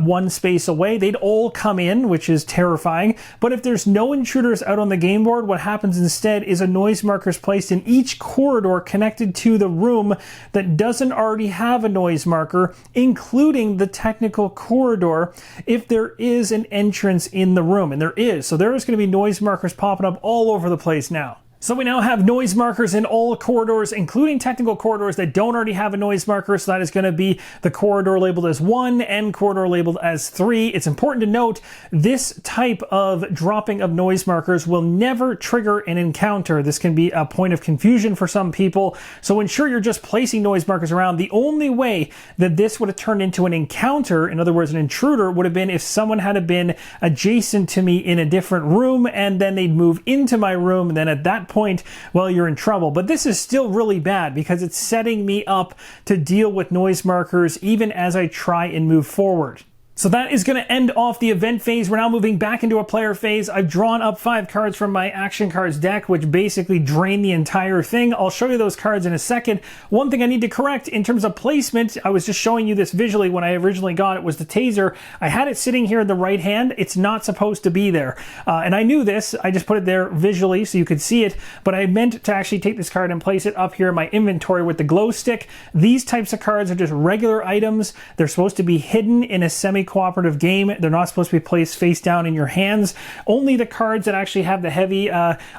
S1: one space away, they'd all come in, which is terrifying. But if there's no intruders out on the game board, what happens instead is a noise marker is placed in each corridor connected to the room that doesn't already have a noise marker, including the technical corridor, if there is an entrance in the room. And there is. So there is going to be noise markers popping up all over the place now. So we now have noise markers in all corridors, including technical corridors that don't already have a noise marker. So that is going to be the corridor labeled as 1 and corridor labeled as 3. It's important to note this type of dropping of noise markers will never trigger an encounter. This can be a point of confusion for some people. So ensure you're just placing noise markers around. The only way that this would have turned into an encounter, in other words, an intruder, would have been if someone had been adjacent to me in a different room and then they'd move into my room. And then at that point, well, you're in trouble. But this is still really bad because it's setting me up to deal with noise markers even as I try and move forward. So that is going to end off the event phase. We're now moving back into a player phase. I've drawn up 5 cards from my action cards deck, which basically drain the entire thing. I'll show you those cards in a second. One thing I need to correct in terms of placement, I was just showing you this visually when I originally got it, was the taser. I had it sitting here in the right hand. It's not supposed to be there. And I knew this. I just put it there visually so you could see it. But I meant to actually take this card and place it up here in my inventory with the glow stick. These types of cards are just regular items. They're supposed to be hidden in a semi-cooperative game. They're not supposed to be placed face down in your hands. Only the cards that actually have the heavy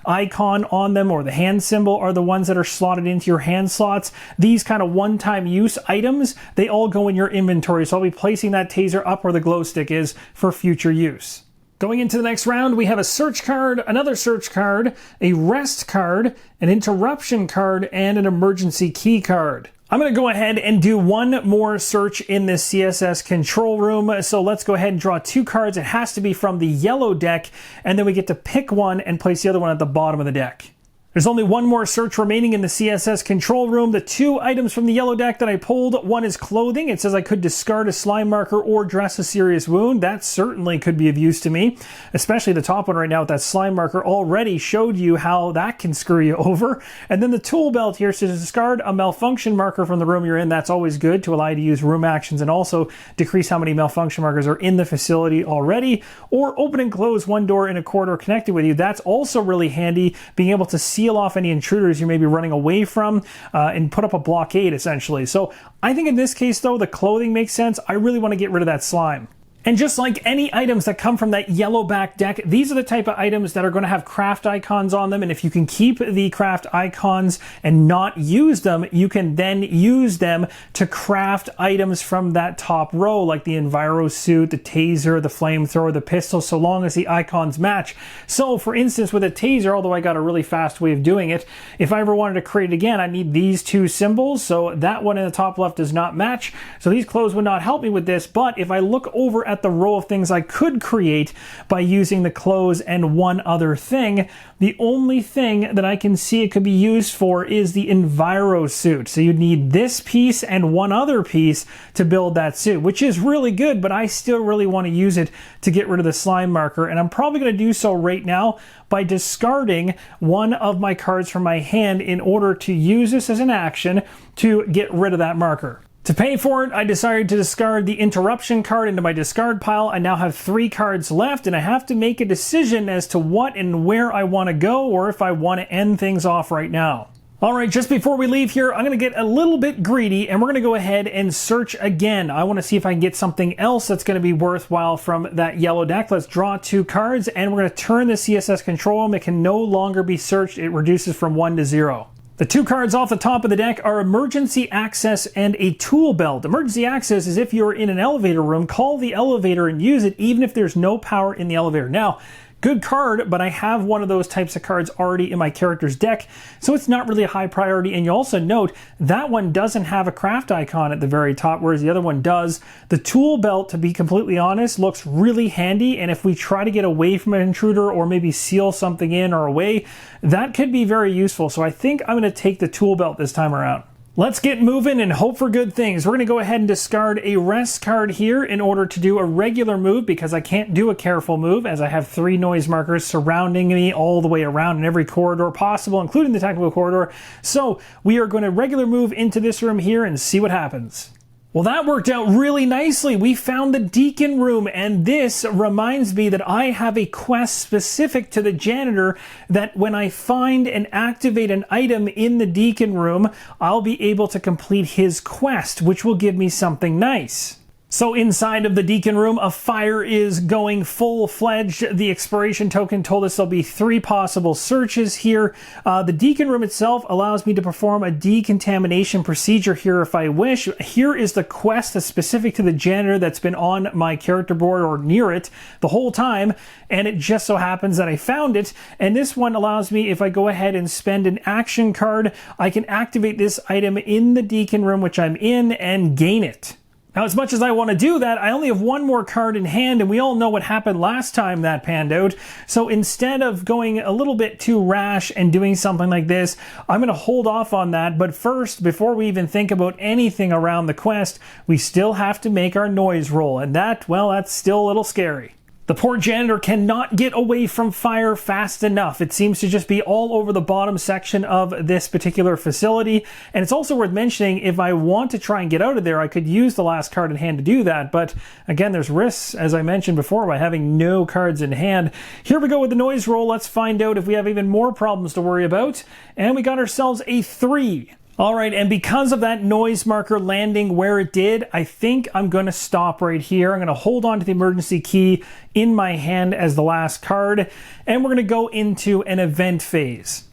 S1: icon on them or the hand symbol are the ones that are slotted into your hand slots. These kind of one-time use items, they all go in your inventory. So I'll be placing that taser up where the glow stick is for future use. Going into the next round, we have a search card, another search card, a rest card, an interruption card, and an emergency key card. I'm going to go ahead and do one more search in this CSS control room. So let's go ahead and draw 2 cards. It has to be from the yellow deck, and then we get to pick one and place the other one at the bottom of the deck. There's only one more search remaining in the CSS control room. The 2 items from the yellow deck that I pulled, one is clothing. It says I could discard a slime marker or dress a serious wound. That certainly could be of use to me, especially the top one right now with that slime marker already showed you how that can screw you over. And then the tool belt here says discard a malfunction marker from the room you're in. That's always good to allow you to use room actions and also decrease how many malfunction markers are in the facility already. Or open and close one door in a corridor connected with you. That's also really handy, being able to seal off any intruders you may be running away from and put up a blockade essentially. So I think in this case though, the clothing makes sense. I really want to get rid of that slime. And just like any items that come from that yellow back deck, these are the type of items that are going to have craft icons on them. And if you can keep the craft icons and not use them, you can then use them to craft items from that top row, like the Enviro suit, the taser, the flamethrower, the pistol, so long as the icons match. So for instance, with a taser, although I got a really fast way of doing it, if I ever wanted to create it again, I need these 2 symbols. So that one in the top left does not match. So these clothes would not help me with this. But if I look over at the row of things I could create by using the clothes and one other thing, the only thing that I can see it could be used for is the Enviro suit. So you'd need this piece and one other piece to build that suit, which is really good, but I still really want to use it to get rid of the slime marker. And I'm probably going to do so right now by discarding one of my cards from my hand in order to use this as an action to get rid of that marker. To pay for it, I decided to discard the interruption card into my discard pile. I now have 3 cards left, and I have to make a decision as to what and where I want to go, or if I want to end things off right now. Alright, just before we leave here, I'm going to get a little bit greedy, and we're going to go ahead and search again. I want to see if I can get something else that's going to be worthwhile from that yellow deck. Let's draw 2 cards, and we're going to turn the CSS control room. It can no longer be searched. It reduces from 1 to 0. The 2 cards off the top of the deck are Emergency Access and a Tool Belt. Emergency Access is if you're in an elevator room, call the elevator and use it even if there's no power in the elevator. Now, good card, but I have one of those types of cards already in my character's deck, so it's not really a high priority. And you also note that one doesn't have a craft icon at the very top, whereas the other one does. The Tool Belt, to be completely honest, looks really handy, and if we try to get away from an intruder or maybe seal something in or away, that could be very useful. So I think I'm going to take the Tool Belt this time around. Let's get moving and hope for good things. We're going to go ahead and discard a rest card here in order to do a regular move, because I can't do a careful move as I have 3 noise markers surrounding me all the way around in every corridor possible, including the technical corridor. So we are going to regular move into this room here and see what happens. Well, that worked out really nicely. We found the Deacon Room, and this reminds me that I have a quest specific to the Janitor that when I find and activate an item in the Deacon Room, I'll be able to complete his quest, which will give me something nice. So inside of the Deacon Room, a fire is going full-fledged. The expiration token told us there'll be 3 possible searches here. The Deacon Room itself allows me to perform a decontamination procedure here if I wish. Here is the quest that's specific to the Janitor that's been on my character board or near it the whole time, and it just so happens that I found it. And this one allows me, if I go ahead and spend an action card, I can activate this item in the Deacon Room, which I'm in, and gain it. Now, as much as I want to do that, I only have 1 more card in hand, and we all know what happened last time that panned out. So instead of going a little bit too rash and doing something like this, I'm going to hold off on that. But first, before we even think about anything around the quest, we still have to make our noise roll. And that, well, that's still a little scary. The poor Janitor cannot get away from fire fast enough. It seems to just be all over the bottom section of this particular facility. And it's also worth mentioning, if I want to try and get out of there, I could use the last card in hand to do that. But again, there's risks, as I mentioned before, by having no cards in hand. Here we go with the noise roll. Let's find out if we have even more problems to worry about. And we got ourselves a 3. Alright, and because of that noise marker landing where it did, I think I'm going to stop right here. I'm going to hold on to the emergency key in my hand as the last card, and we're going to go into an event phase.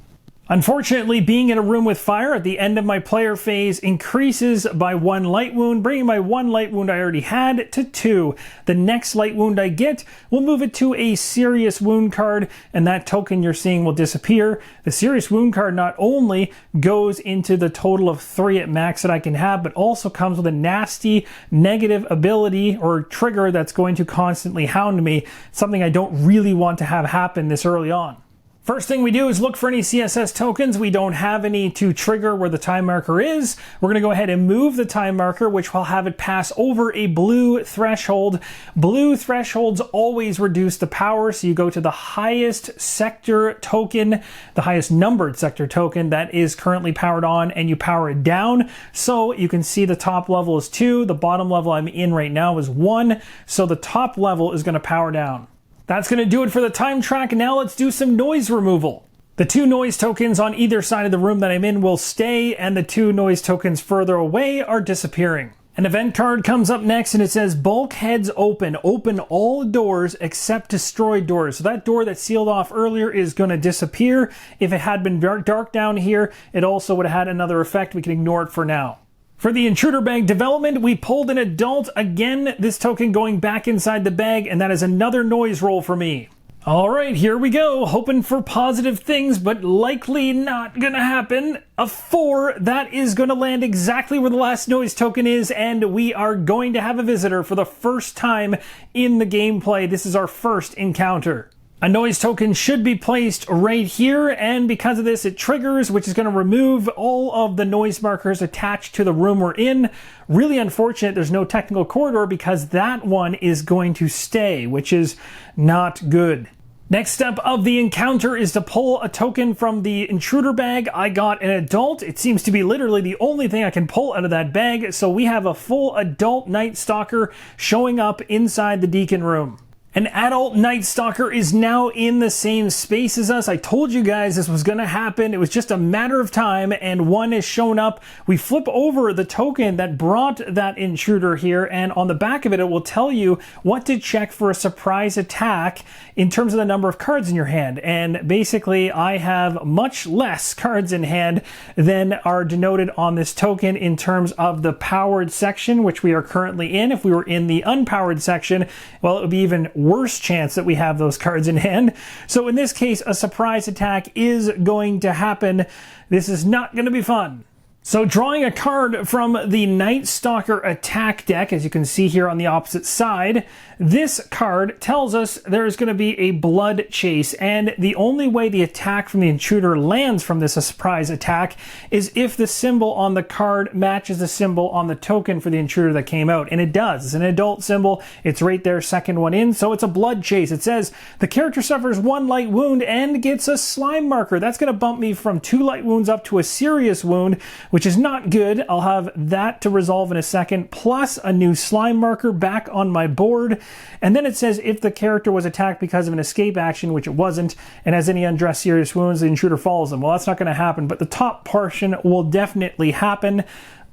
S1: Unfortunately, being in a room with fire at the end of my player phase increases by 1 light wound, bringing my 1 light wound I already had to 2. The next light wound I get will move it to a serious wound card, and that token you're seeing will disappear. The serious wound card not only goes into the total of 3 at max that I can have, but also comes with a nasty negative ability or trigger that's going to constantly hound me, something I don't really want to have happen this early on. First thing we do is look for any CSS tokens. We don't have any to trigger where the time marker is. We're going to go ahead and move the time marker, which will have it pass over a blue threshold. Blue thresholds always reduce the power, so you go to the highest sector token, the highest numbered sector token that is currently powered on, and you power it down. So you can see the top level is 2, the bottom level I'm in right now is 1, so the top level is going to power down. That's going to do it for the time track. Now let's do some noise removal. The 2 noise tokens on either side of the room that I'm in will stay, and the 2 noise tokens further away are disappearing. An event card comes up next, and it says bulkheads open. Open all doors except destroyed doors. So that door that sealed off earlier is going to disappear. If it had been dark down here, it also would have had another effect. We can ignore it for now. For the intruder bag development, we pulled an adult. Again, this token going back inside the bag, and that is another noise roll for me. Alright, here we go. Hoping for positive things, but likely not gonna happen. A 4, that is gonna land exactly where the last noise token is, and we are going to have a visitor for the first time in the gameplay. This is our first encounter. A noise token should be placed right here, and because of this it triggers, which is going to remove all of the noise markers attached to the room we're in. Really unfortunate there's no technical corridor, because that one is going to stay, which is not good. Next step of the encounter is to pull a token from the intruder bag. I got an adult. It seems to be literally the only thing I can pull out of that bag. So we have a full adult Night Stalker showing up inside the Deacon room. An adult Night Stalker is now in the same space as us. I told you guys this was going to happen. It was just a matter of time, and one is shown up. We flip over the token that brought that intruder here, and on the back of it, it will tell you what to check for a surprise attack in terms of the number of cards in your hand. And basically, I have much less cards in hand than are denoted on this token in terms of the powered section, which we are currently in. If we were in the unpowered section, well, it would be even worse chance that we have those cards in hand. So in this case, a surprise attack is going to happen. This is not going to be fun. So drawing a card from the Night Stalker attack deck, as you can see here on the opposite side, this card tells us there's going to be a blood chase, and the only way the attack from the intruder lands from this surprise attack is if the symbol on the card matches the symbol on the token for the intruder that came out, and it does. It's an adult symbol. It's right there, second one in, so it's a blood chase. It says the character suffers 1 light wound and gets a slime marker. That's going to bump me from 2 light wounds up to a serious wound, which is not good. I'll have that to resolve in a second, plus a new slime marker back on my board. And then it says if the character was attacked because of an escape action, which it wasn't, and has any undressed serious wounds, the intruder follows them. Well, that's not going to happen, but the top portion will definitely happen.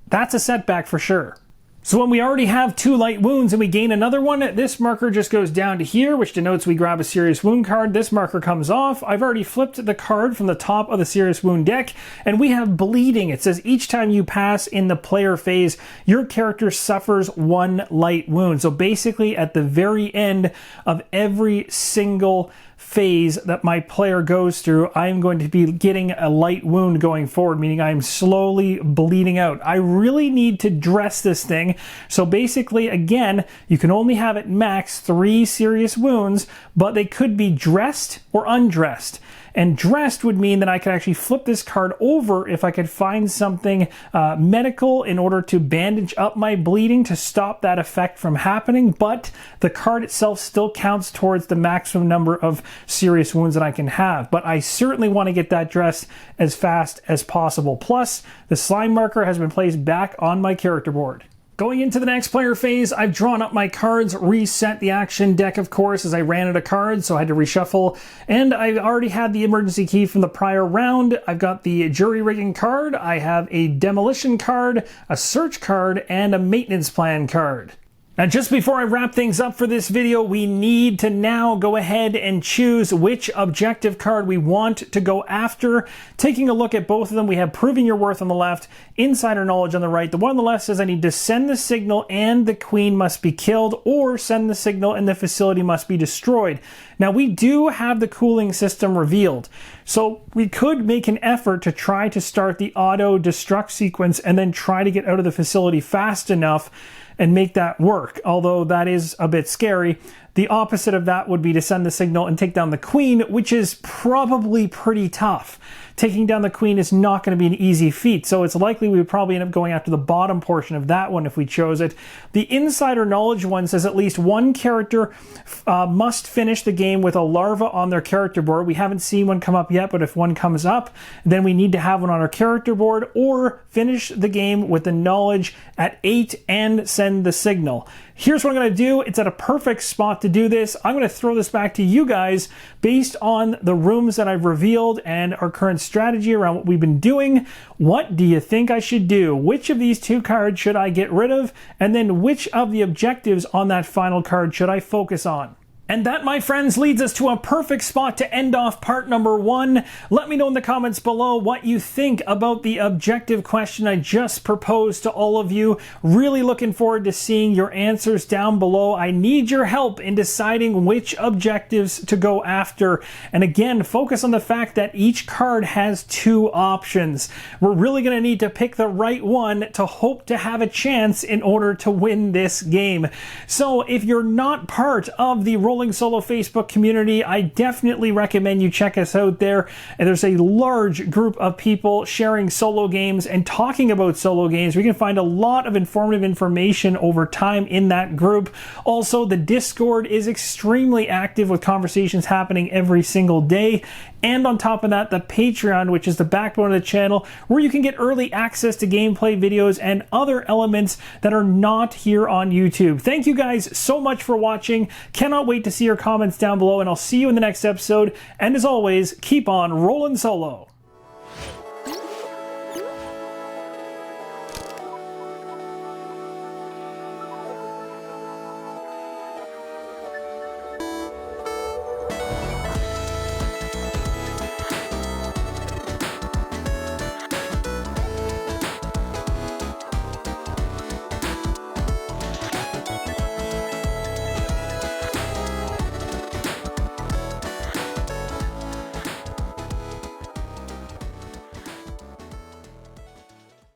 S1: That's a setback for sure. So when we already have 2 light wounds and we gain another one, this marker just goes down to here, which denotes we grab a serious wound card. This marker comes off. I've already flipped the card from the top of the serious wound deck, and we have bleeding. It says each time you pass in the player phase, your character suffers 1 light wound. So basically at the very end of every single phase that my player goes through, I'm going to be getting a light wound going forward, meaning I'm slowly bleeding out. I really need to dress this thing. So basically, again, you can only have it max 3 serious wounds, but they could be dressed or undressed. And dressed would mean that I could actually flip this card over if I could find something medical in order to bandage up my bleeding to stop that effect from happening. But the card itself still counts towards the maximum number of serious wounds that I can have. But I certainly want to get that dressed as fast as possible. Plus, the slime marker has been placed back on my character board. Going into the next player phase, I've drawn up my cards, reset the action deck, of course, as I ran out of cards, so I had to reshuffle. And I already had the emergency key from the prior round. I've got the jury rigging card, I have a demolition card, a search card, and a maintenance plan card. Now, just before I wrap things up for this video, we need to now go ahead and choose which objective card we want to go after. Taking a look at both of them, we have Proving Your Worth on the left, Insider Knowledge on the right. The one on the left says I need to send the signal and the queen must be killed, or send the signal and the facility must be destroyed. Now, we do have the cooling system revealed, so we could make an effort to try to start the auto destruct sequence and then try to get out of the facility fast enough and make that work, although that is a bit scary. The opposite of that would be to send the signal and take down the queen, which is probably pretty tough. Taking down the queen is not going to be an easy feat, so it's likely we would probably end up going after the bottom portion of that one if we chose it. The Insider Knowledge one says at least one character must finish the game with a larva on their character board. We haven't seen one come up yet, but if one comes up, then we need to have one on our character board, or finish the game with the knowledge at 8 and send the signal. Here's what I'm going to do. It's at a perfect spot to do this. I'm going to throw this back to you guys based on the rooms that I've revealed and our current strategy around what we've been doing. What do you think I should do? Which of these 2 cards should I get rid of? And then which of the objectives on that final card should I focus on? And that, my friends, leads us to a perfect spot to end off part number 1. Let me know in the comments below what you think about the objective question I just proposed to all of you. Really looking forward to seeing your answers down below. I need your help in deciding which objectives to go after. And again, focus on the fact that each card has 2 options. We're really going to need to pick the right one to hope to have a chance in order to win this game. So if you're not part of the Roller Rolling Solo Facebook community. I definitely recommend you check us out there. And there's a large group of people sharing solo games and talking about solo games. We can find a lot of informative information over time in that group. Also, the Discord is extremely active with conversations happening every single day. And on top of that, the Patreon, which is the backbone of the channel, where you can get early access to gameplay videos and other elements that are not here on YouTube. Thank you guys so much for watching. Cannot wait to see your comments down below, and I'll see you in the next episode. And as always, keep on rolling solo.